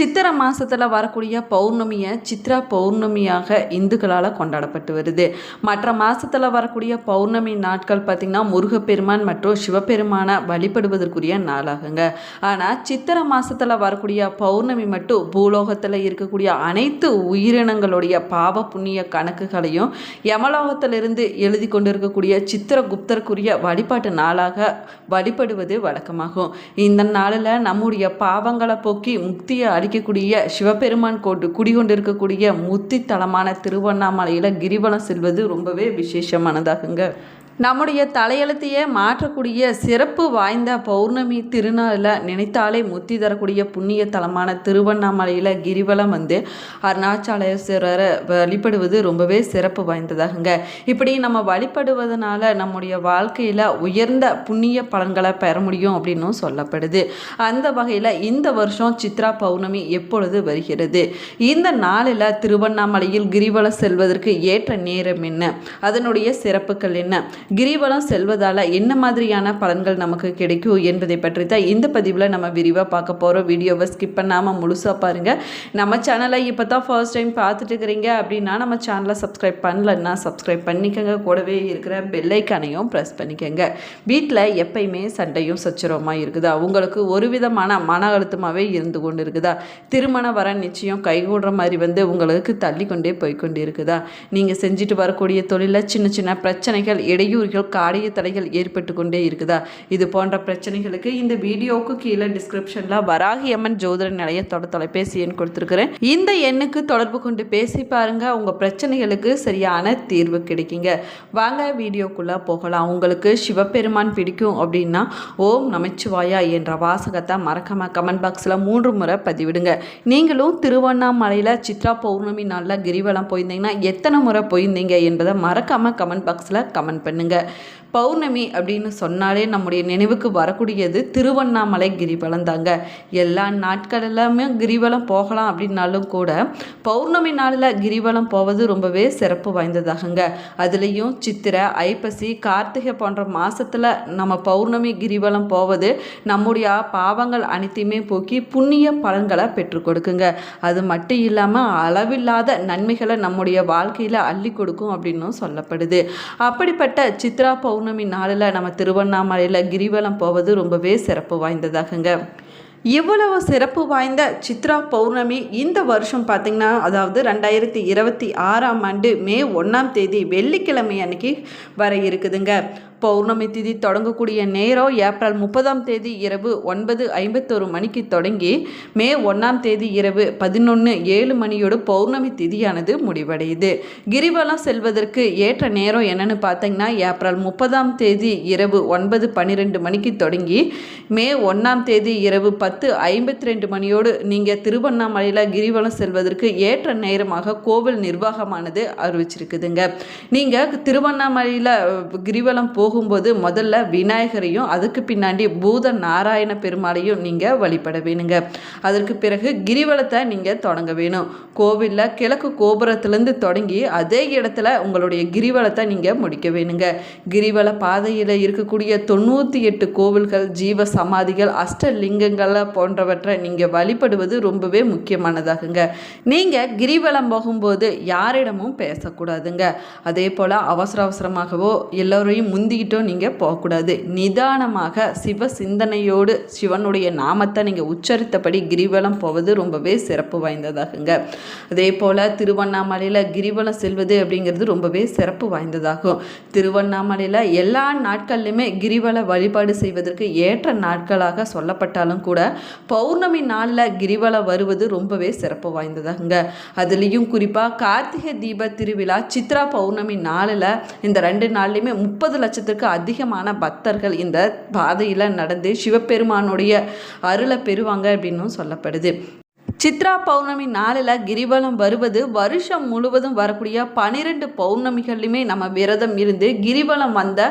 சித்திரை மாதத்தில் வரக்கூடிய பௌர்ணமியை சித்ரா பௌர்ணமியாக இந்துக்களால் கொண்டாடப்பட்டு வருது. மற்ற மாதத்தில் வரக்கூடிய பௌர்ணமி நாட்கள் பார்த்திங்கன்னா முருகப்பெருமான் மற்றும் சிவபெருமானை வழிபடுவதற்குரிய நாளாகுங்க. ஆனால் சித்திரை மாதத்தில் வரக்கூடிய பௌர்ணமி மட்டும் பூலோகத்தில் இருக்கக்கூடிய அனைத்து உயிரினங்களுடைய பாவ புண்ணிய கணக்குகளையும் யமலோகத்திலிருந்து எழுதி கொண்டு இருக்கக்கூடிய சித்திரகுப்தருக்குரிய வழிபாட்டு நாளாக வழிபடுவது வழக்கமாகும். இந்த நாளில் நம்முடைய பாவங்களை போக்கி முக்தியை அளிக்கக்கூடிய சிவபெருமான் குடிகொண்டிருக்கக்கூடிய முத்தி தலமான திருவண்ணாமலையில் கிரிவலம் செல்வது ரொம்பவே விசேஷமானதாகுங்க. நம்முடைய தலையெழுத்தையே மாற்றக்கூடிய சிறப்பு வாய்ந்த பௌர்ணமி திருநாளில் நினைத்தாலே முத்தி தரக்கூடிய புண்ணிய தலமான திருவண்ணாமலையில் கிரிவலம் அருணாச்சலேஸ்வரரை வழிபடுவது ரொம்பவே சிறப்பு வாய்ந்ததாகுங்க. இப்படி நம்ம வழிபடுவதனால நம்முடைய வாழ்க்கையில் உயர்ந்த புண்ணிய பலன்களை பெற முடியும் அப்படின்னும் சொல்லப்படுது. அந்த வகையில் இந்த வருஷம் சித்ரா பௌர்ணமி எப்பொழுது வருகிறது? இந்த நாளில் திருவண்ணாமலையில் கிரிவலம் செல்வதற்கு ஏற்ற நேரம் என்ன? அதனுடைய சிறப்புகள் என்ன? கிரிவலம் செல்வதால் என்ன மாதிரியான பலன்கள் நமக்கு கிடைக்கும் என்பதை பற்றி தான் இந்த பதிவில் நம்ம விரிவாக பார்க்க போகிறோம். வீடியோவை ஸ்கிப் பண்ணாமல் முழுசாக பாருங்கள். நம்ம சேனலை இப்போ தான் ஃபர்ஸ்ட் டைம் பார்த்துட்டு இருக்கிறீங்க அப்படின்னா நம்ம சேனலை சப்ஸ்கிரைப் பண்ணலன்னா சப்ஸ்கிரைப் பண்ணிக்கோங்க. கூடவே இருக்கிற பெல்லைக்கானையும் ப்ரெஸ் பண்ணிக்கோங்க. வீட்டில் எப்பயுமே சண்டையும் சச்சரவுமாக இருக்குதா? உங்களுக்கு ஒரு விதமான மன அழுத்தமாகவே இருந்து கொண்டு இருக்குதா? திருமண வர நிச்சயம் கைகூடுற மாதிரி உங்களுக்கு தள்ளி கொண்டே போய்கொண்டு இருக்குதா? நீங்கள் செஞ்சுட்டு வரக்கூடிய தொழிலில் சின்ன சின்ன பிரச்சனைகள் இடையூறுகள் காரிய தடைகள் ஏற்பட்டு கொண்டே இருக்குதா? இது போன்ற பிரச்சனைகளுக்கு இந்த வீடியோவுக்கு கீழே டிஸ்கிரிப்ஷனில் வராகி அம்மன் ஜோதிட நிலையத்தோட தொலைபேசி எண் கொடுத்துருக்குறேன். இந்த எண்ணுக்கு தொடர்பு கொண்டு பேசி பாருங்க. உங்கள் பிரச்சனைகளுக்கு சரியான தீர்வு கிடைக்குங்க. வாங்க வீடியோக்குள்ளே போகலாம். உங்களுக்கு சிவபெருமான் பிடிக்கும் அப்படின்னா ஓம் நமச்சிவாயா என்ற வாசகத்தை மறக்காம கமெண்ட் பாக்ஸில் 3 முறை பதிவிடுங்க. நீங்களும் திருவண்ணாமலையில் சித்ரா பௌர்ணமி நாளில் கிரிவலம் போயிருந்தீங்கன்னா எத்தனை முறை போயிருந்தீங்க என்பதை மறக்காம கமெண்ட் பாக்ஸில் கமெண்ட் பண்ணுங்க. பௌர்ணமி அப்படின்னு சொன்னாலே நம்முடைய நினைவுக்கு வரக்கூடியது திருவண்ணாமலை கிரிவலம் தாங்க. எல்லா நாட்கள் எல்லாமே கிரிவலம் போகலாம் அப்படின்னாலும் கூட பௌர்ணமி நாளில் கிரிவலம் போவது ரொம்பவே சிறப்பு வாய்ந்ததாகுங்க. அதுலேயும் சித்திரை, ஐப்பசி, கார்த்திகை போன்ற மாதத்தில் நம்ம பௌர்ணமி கிரிவலம் போவது நம்முடைய பாவங்கள் அனைத்தையுமே போக்கி புண்ணிய பலன்களை பெற்றுக் கொடுக்குங்க. அது மட்டும் இல்லாமல் அளவில்லாத நன்மைகளை நம்முடைய வாழ்க்கையில் அள்ளி கொடுக்கும் அப்படின்னும் சொல்லப்படுது. அப்படிப்பட்ட சித்ரா பௌர்ணமி நாளில் நம்ம திருவண்ணாமலையில் கிரிவலம் போவது ரொம்பவே சிறப்பு வாய்ந்ததாகுங்க. இவ்வளவு சிறப்பு வாய்ந்த சித்ரா பௌர்ணமி இந்த வருஷம் பார்த்திங்கன்னா, அதாவது 2026ஆம் ஆண்டு மே 1ஆம் தேதி வெள்ளிக்கிழமை அன்னைக்கு வர இருக்குதுங்க. பௌர்ணமி திதி தொடங்கக்கூடிய நேரம் ஏப்ரல் 30ஆம் தேதி இரவு 9:51 மணிக்கு தொடங்கி மே 1ஆம் தேதி இரவு 11:07 மணியோடு பௌர்ணமி திதியானது முடிவடையுது. கிரிவலம் செல்வதற்கு ஏற்ற நேரம் என்னன்னு பார்த்தீங்கன்னா, ஏப்ரல் 30ஆம் தேதி இரவு 9:12 மணிக்கு தொடங்கி மே 1ஆம் தேதி இரவு 10:52 மணியோடு நீங்கள் திருவண்ணாமலையில் கிரிவலம் செல்வதற்கு ஏற்ற நேரமாக கோவில் நிர்வாகமானது அறிவிச்சிருக்குதுங்க. நீங்கள் திருவண்ணாமலையில் கிரிவலம் போகும்போது முதல்ல விநாயகரையும் அதுக்கு பின்னாடி பூத நாராயண பெருமாளையும் நீங்கள் வழிபட வேணுங்க. அதற்கு பிறகு கிரிவலத்தை நீங்கள் தொடங்க வேணும். கோவிலில் கிழக்கு கோபுரத்திலேருந்து தொடங்கி அதே இடத்துல உங்களுடைய கிரிவலத்தை நீங்கள் முடிக்க வேணுங்க. கிரிவல பாதையில் இருக்கக்கூடிய 98 கோவில்கள், ஜீவ சமாதிகள், அஷ்டலிங்கங்கள் போன்றவற்றை நீங்கள் வழிபடுவது ரொம்பவே முக்கியமானதாகுங்க. நீங்கள் கிரிவலம் போகும்போது யாரிடமும் பேசக்கூடாதுங்க. அதே போல் அவசரமாகவோ எல்லோரையும் முந்திக்கிட்டோ நீங்கள் போகக்கூடாது. நிதானமாக சிவ சிந்தனையோடு சிவனுடைய நாமத்தை நீங்கள் உச்சரித்தபடி கிரிவலம் போவது ரொம்பவே சிறப்பு வாய்ந்ததாகுங்க. அதே போல் திருவண்ணாமலையில் கிரிவலம் செல்வது அப்படிங்கிறது ரொம்பவே சிறப்பு வாய்ந்ததாகும். திருவண்ணாமலையில் எல்லா நாட்கள்லையுமே கிரிவல வழிபாடு செய்வதற்கு ஏற்ற நாட்களாக சொல்லப்பட்டாலும் கூட பௌர்ணமி நாளில் கிரிவலம் வருவது ரொம்பவே சிறப்பு வாய்ந்ததாகுங்க. அதுலேயும் குறிப்பாக கார்த்திகை தீப திருவிழா சித்ரா பௌர்ணமி நாளில் இந்த 2 நாள்லையுமே 30 லட்சத்துக்கு அதிகமான பக்தர்கள் இந்த பாதையில் நடந்து சிவபெருமானுடைய அருளை பெறுவாங்க அப்படின்னும் சொல்லப்படுது. சித்ரா பௌர்ணமி நாளில் கிரிவலம் வருவது வருஷம் முழுவதும் வரக்கூடிய 12 பௌர்ணமிகள்லையுமே நம்ம விரதம் இருந்து கிரிவலம் வந்த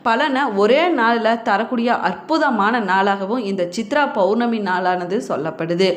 பலனை ஒரே நாளில் தரக்கூடிய அற்புதமான நாளாகவும் இந்த சித்ரா பௌர்ணமி நாளானது சொல்லப்படுது.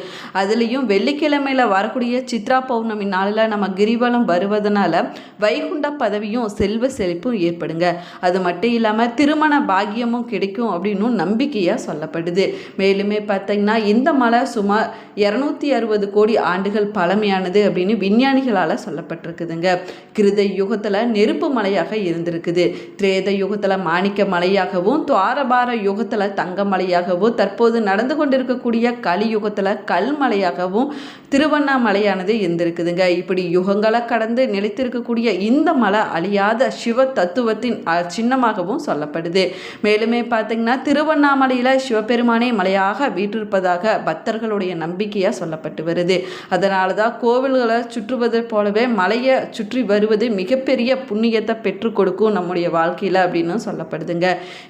அதுலேயும் வெள்ளிக்கிழமையில் வரக்கூடிய சித்ரா பௌர்ணமி நாளில் நம்ம கிரிவலம் வருவதனால வைகுண்ட பதவியும் செல்வ செழிப்பும் ஏற்படுங்க. அது மட்டும் இல்லாமல் திருமண பாக்கியமும் கிடைக்கும் அப்படின்னு நம்பிக்கையாக சொல்லப்படுது. மேலுமே பார்த்தீங்கன்னா இந்த மலை சுமார் 260 160 கோடி ஆண்டுகள் பழமையானது அப்படின்னு விஞ்ஞானிகளால் சொல்லப்பட்டிருக்குதுங்க. கிருத யுகத்தில் நெருப்பு மலையாக இருந்திருக்குது. திரேத யுகத்தில் மாணிக்க மலையாகவும், துவாரபார யுகத்தில் தங்க மலையாகவும், தற்போது நடந்து கொண்டிருக்கக்கூடிய கலியுகத்தில் கல்மலையாகவும் திருவண்ணாமலையானது இருந்திருக்குதுங்க. இப்படி யுகங்களை கடந்து நிலைத்திருக்கக்கூடிய இந்த மலை அழியாத சிவ தத்துவத்தின் சின்னமாகவும் சொல்லப்படுது. மேலுமே பார்த்தீங்கன்னா திருவண்ணாமலையில் சிவபெருமானே மலையாக வீற்றிருப்பதாக பக்தர்களுடைய நம்பிக்கையாக சொல்லப்பட்டு வருது. அதனால தான் கோவில்களை சுற்றுவது போலவே மலையை சுற்றி வருவது மிகப்பெரிய புண்ணியத்தை பெற்றுக் கொடுக்கும் நம்முடைய வாழ்க்கையில் அப்படின்னு சொல்லப்படுதுங்க.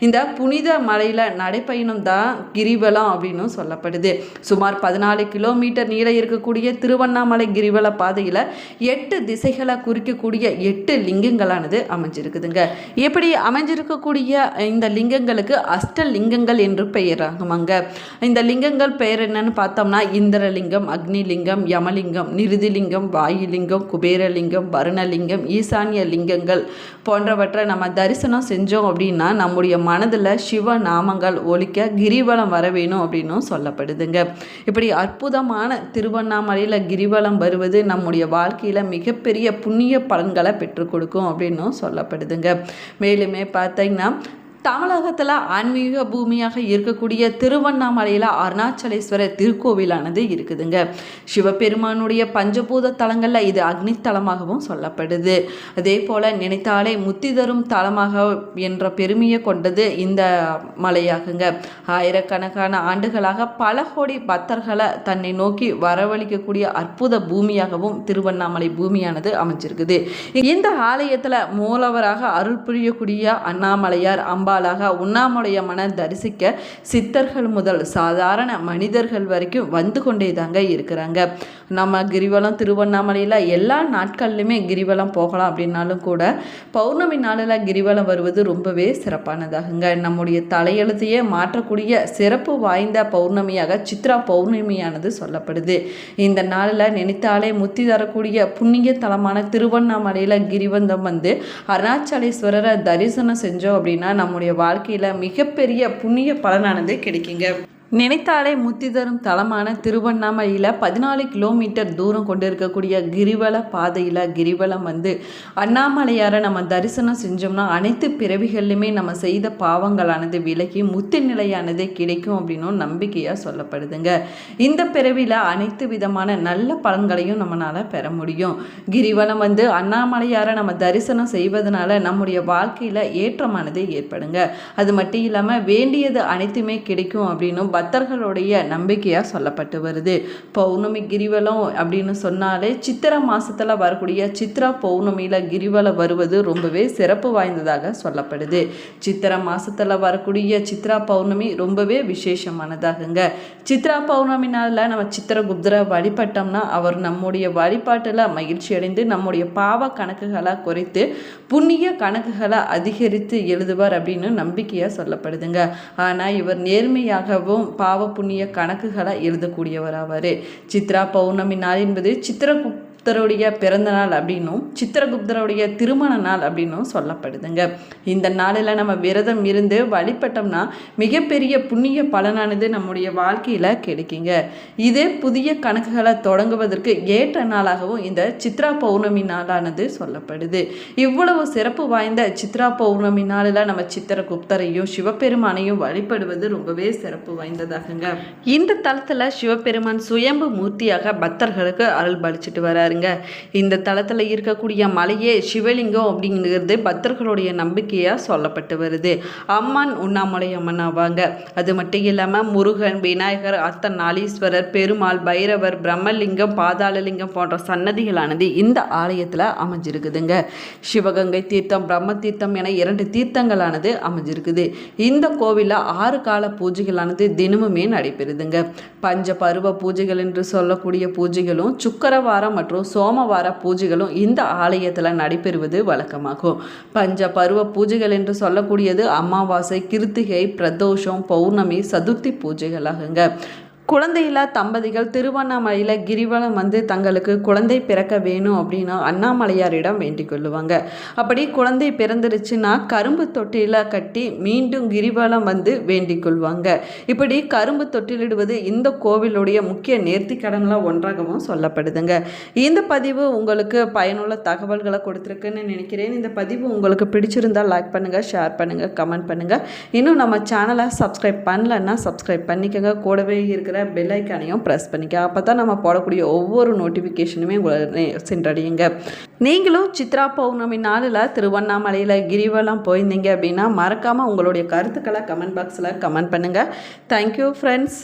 இந்த புனித மலையில் நடைப்பயணம் தான் கிரிவலம் அப்படின்னு சொல்லப்படுது. சுமார் 14 கிலோமீட்டர் நீளம் இருக்கக்கூடிய திருவண்ணாமலை கிரிவல பாதையில் 8 திசைகளை குறிக்கக்கூடிய 8 லிங்கங்களானது அமைஞ்சிருக்குதுங்க. எப்படி அமைஞ்சிருக்கக்கூடிய இந்த லிங்கங்களுக்கு அஷ்டலிங்கங்கள் என்று பெயராகுமாங்க. இந்த லிங்கங்கள் பெயர் என்னன்னு பார்த்தோம்னா இந்திரலிங்கம், அக்னிலிங்கம், யமலிங்கம், நிருதிலிங்கம், வாயுலிங்கம், குபேரலிங்கம், வருணலிங்கம், ஈசானிய லிங்கங்கள் போன்றவற்றை நம்ம தரிசனம் செஞ்சோம் அப்படின்னா நம்முடைய மனதில் சிவ நாமங்கள் ஒலிக்க கிரிவலம் வர வேணும் அப்படின்னும் சொல்லப்படுதுங்க. இப்படி அற்புதமான திருவண்ணாமலையில் கிரிவலம் வருவது நம்முடைய வாழ்க்கையில் மிகப்பெரிய புண்ணிய பலன்களை பெற்றுக் கொடுக்கும் அப்படின்னும் சொல்லப்படுதுங்க. மேலுமே பார்த்தீங்கன்னா தமிழகத்தில் ஆன்மீக பூமியாக இருக்கக்கூடிய திருவண்ணாமலையில் அருணாச்சலேஸ்வரர் திருக்கோவிலானது இருக்குதுங்க. சிவபெருமானுடைய பஞ்சபூத தலங்களில் இது அக்னி தலமாகவும் சொல்லப்படுது. அதே போல் நினைத்தாலே முத்தி தரும் தலமாக என்ற பெருமையை கொண்டது இந்த மலையாகுங்க. ஆயிரக்கணக்கான ஆண்டுகளாக பல கோடி பக்தர்களை தன்னை நோக்கி வரவழைக்கக்கூடிய அற்புத பூமியாகவும் திருவண்ணாமலை பூமியானது அமைஞ்சிருக்குது. இந்த ஆலயத்தில் மூலவராக அருள் புரியக்கூடிய அண்ணாமலையார், அம்பாலாக உண்ணாமலையம்மனை தரிசிக்க சித்தர்கள் முதல் சாதாரண மனிதர்கள் வரைக்கும் வந்து கொண்டே தாங்க இருக்கிறாங்க. நம்ம கிரிவலம் திருவண்ணாமலையில் எல்லா நாட்கள்லையுமே கிரிவலம் போகலாம் அப்படின்னாலும் கூட பௌர்ணமி நாளில் கிரிவலம் வருவது ரொம்பவே சிறப்பானதாகுங்க. நம்முடைய தலையெழுத்தையே மாற்றக்கூடிய சிறப்பு வாய்ந்த பௌர்ணமியாக சித்ரா பௌர்ணமியானது சொல்லப்படுது. இந்த நாளில் நினைத்தாலே முத்தி தரக்கூடிய புண்ணிய தலமான திருவண்ணாமலையில் கிரிவந்தம் வந்து அருணாச்சலேஸ்வரரை தரிசனம் செஞ்சோம் அப்படின்னா நம்முடைய வாழ்க்கையில் மிகப்பெரிய புண்ணிய பலனானது கிடைக்குங்க. நினைத்தாலே முத்தி தரும் தலமான திருவண்ணாமலையில் 14 கிலோமீட்டர் தூரம் கொண்டு இருக்கக்கூடிய கிரிவல பாதையில் கிரிவலம் வந்து அண்ணாமலையாரை நம்ம தரிசனம் செஞ்சோம்னா அனைத்து பிறவிகள்லையுமே நம்ம செய்த பாவங்களானது விலகி முத்தி நிலையானது கிடைக்கும் அப்படின்னும் நம்பிக்கையாக சொல்லப்படுதுங்க. இந்த பிறவியில் அனைத்து விதமான நல்ல பலன்களையும் நம்மளால் பெற முடியும். கிரிவலம் வந்து அண்ணாமலையாரை நம்ம தரிசனம் செய்வதனால நம்முடைய வாழ்க்கையில் ஏற்றமானது ஏற்படுங்க. அது மட்டும் இல்லாமல் வேண்டியது அனைத்துமே கிடைக்கும் அப்படின்னும் பக்தர்களுடைய நம்பிக்கையாக சொல்லப்பட்டு வருது. பௌர்ணமி கிரிவலம் அப்படின்னு சொன்னாலே சித்திரை மாதத்தில் வரக்கூடிய சித்ரா பௌர்ணமியில் கிரிவலம் வருவது ரொம்பவே சிறப்பு வாய்ந்ததாக சொல்லப்படுது. சித்திரை மாதத்தில் வரக்கூடிய சித்ரா பௌர்ணமி ரொம்பவே விசேஷமானதாகுங்க. சித்ரா பௌர்ணமி நாளில் நம்ம சித்திரகுப்தரை வழிபட்டோம்னா அவர் நம்முடைய வழிபாட்டில் மகிழ்ச்சி அடைந்து நம்முடைய பாவ கணக்குகளை குறைத்து புண்ணிய கணக்குகளை அதிகரித்து எழுதுவார் அப்படின்னு நம்பிக்கையாக சொல்லப்படுதுங்க. ஆனால் இவர் நேர்மையாகவும் பாவ புண்ணிய கணக்குகளை எழுதக்கூடியவராவார். சித்ரா பௌர்ணமி நாள் என்பது சித்திரகுப்தருடைய பிறந்த நாள் அப்படின்னும் சித்திரகுப்தருடைய திருமண நாள் அப்படின்னும் சொல்லப்படுதுங்க. இந்த நாளில் நம்ம விரதம் இருந்து வழிபட்டோம்னா மிகப்பெரிய புண்ணிய பலனானது நம்முடைய வாழ்க்கையில் கிடைக்குங்க. இதே புதிய கணக்குகளை தொடங்குவதற்கு ஏற்ற நாளாகவும் இந்த சித்ரா பௌர்ணமி நாளானது சொல்லப்படுது. இவ்வளவு சிறப்பு வாய்ந்த சித்ரா பௌர்ணமி நாளில் நம்ம சித்திரகுப்தரையும் சிவபெருமானையும் வழிபடுவது ரொம்பவே சிறப்பு வாய்ந்ததாகுங்க. இந்த தலத்தில் சிவபெருமான் சுயம்பு மூர்த்தியாக பக்தர்களுக்கு அருள் பலிச்சிட்டு வராருங்க. இந்த தலத்தில் இருக்கக்கூடிய மலையே சிவலிங்கம் அப்படிங்கிறது பக்தர்களுடைய நம்பிக்கையாக சொல்லப்பட்டு வருது. அம்மன் உண்ணாமலை அம்மன் ஆவாங்க. அது மட்டும் இல்லாமல் முருகன், விநாயகர், அர்த்தநாளீஸ்வரர், பெருமாள், பைரவர், பிரம்மலிங்கம், பாதாளலிங்கம் போன்ற சன்னதிகளானது இந்த ஆலயத்தில் அமைஞ்சிருக்குதுங்க. சிவகங்கை தீர்த்தம், பிரம்ம தீர்த்தம் என 2 தீர்த்தங்களானது அமைஞ்சிருக்குது. இந்த கோவிலில் 6 கால பூஜைகளானது தினமுமே நடைபெறுதுங்க. பஞ்ச பருவ பூஜைகள் என்று சொல்லக்கூடிய பூஜைகளும் சுக்கரவாரம் மற்றும் சோமவார பூஜைகளும் இந்த ஆலயத்தில் நடைபெறுவது வழக்கமாகும். பஞ்ச பருவ பூஜைகள் என்று சொல்லக்கூடியது அமாவாசை, கிருத்திகை, பிரதோஷம், பௌர்ணமி, சதுர்த்தி பூஜைகளாகுங்க. குழந்தையில்லா தம்பதிகள் திருவண்ணாமலையில் கிரிவலம் வந்து தங்களுக்கு குழந்தை பிறக்க வேணும் அப்படின்னு அண்ணாமலையாரிடம் வேண்டிக் கொள்ளுவாங்க. அப்படி குழந்தை பிறந்துருச்சுன்னா கரும்பு தொட்டியில் கட்டி மீண்டும் கிரிவலம் வந்து வேண்டிக் கொள்வாங்க. இப்படி கரும்பு தொட்டிலிடுவது இந்த கோவிலுடைய முக்கிய நேர்த்திக்கடனில் ஒன்றாகவும் சொல்லப்படுதுங்க. இந்த பதிவு உங்களுக்கு பயனுள்ள தகவல்களை கொடுத்துருக்குன்னு நினைக்கிறேன். இந்த பதிவு உங்களுக்கு பிடிச்சிருந்தால் லைக் பண்ணுங்கள், ஷேர் பண்ணுங்கள், கமெண்ட் பண்ணுங்கள். இன்னும் நம்ம சேனலை சப்ஸ்கிரைப் பண்ணலன்னா சப்ஸ்கிரைப் பண்ணிக்கோங்க. கூடவே இருக்கிற பெல் ஐக்கானையும் ப்ரெஸ் பண்ணிக்க. அப்போ தான் நம்ம போடக்கூடிய ஒவ்வொரு நோட்டிஃபிகேஷனுமே உங்களை சென்றடையுங்க. நீங்களும் சித்ரா பௌர்ணமி நாளில் திருவண்ணாமலையில் கிரிவலம் போயிருந்தீங்க அப்படின்னா மறக்காமல் உங்களுடைய கருத்துக்களை கமெண்ட் பாக்ஸில் கமெண்ட் பண்ணுங்கள். Thank you friends.